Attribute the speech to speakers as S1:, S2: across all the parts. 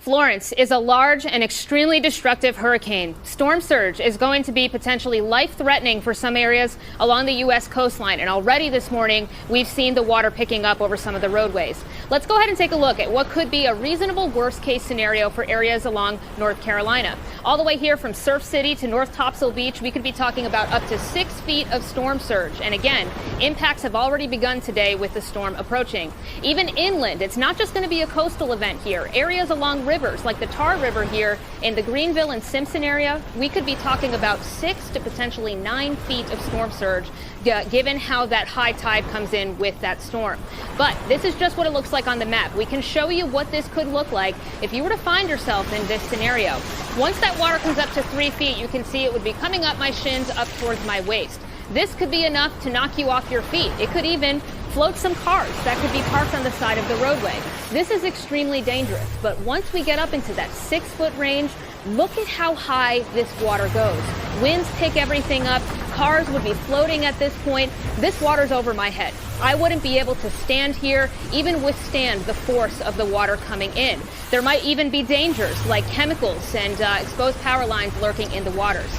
S1: Florence is a large and extremely destructive hurricane. Storm surge is going to be potentially life-threatening for some areas along the U.S. coastline. And already this morning, we've seen the water picking up over some of the roadways. Let's go ahead and take a look at what could be a reasonable worst-case scenario for areas along North Carolina. All the way here from Surf City to North Topsail Beach, we could be talking about up to 6 feet of storm surge. And again, impacts have already begun today with the storm approaching. Even inland, it's not just going to be a coastal event here. Areas along rivers like the Tar River here in the Greenville and Simpson area, we could be talking about 6 to potentially 9 feet of storm surge, given how that high tide comes in with that storm. But this is just what it looks like on the map. We can show you what this could look like if you were to find yourself in this scenario. Once that water comes up to 3 feet, you can see it would be coming up my shins up towards my waist. This could be enough to knock you off your feet. It could even float some cars that could be parked on the side of the roadway. This is extremely dangerous, but once we get up into that 6-foot range, look at how high this water goes. Winds pick everything up. Cars would be floating at this point. This water's over my head. I wouldn't be able to stand here, even withstand the force of the water coming in. There might even be dangers like chemicals and exposed power lines lurking in the waters.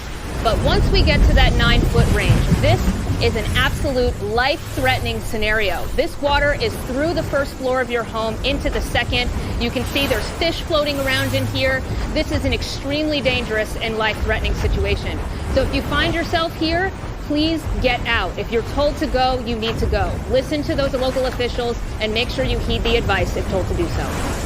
S1: But once we get to that 9-foot range, this is an absolute life-threatening scenario. This water is through the first floor of your home into the second. You can see there's fish floating around in here. This is an extremely dangerous and life-threatening situation. So if you find yourself here, please get out. If you're told to go, you need to go. Listen to those local officials and make sure you heed the advice if told to do so.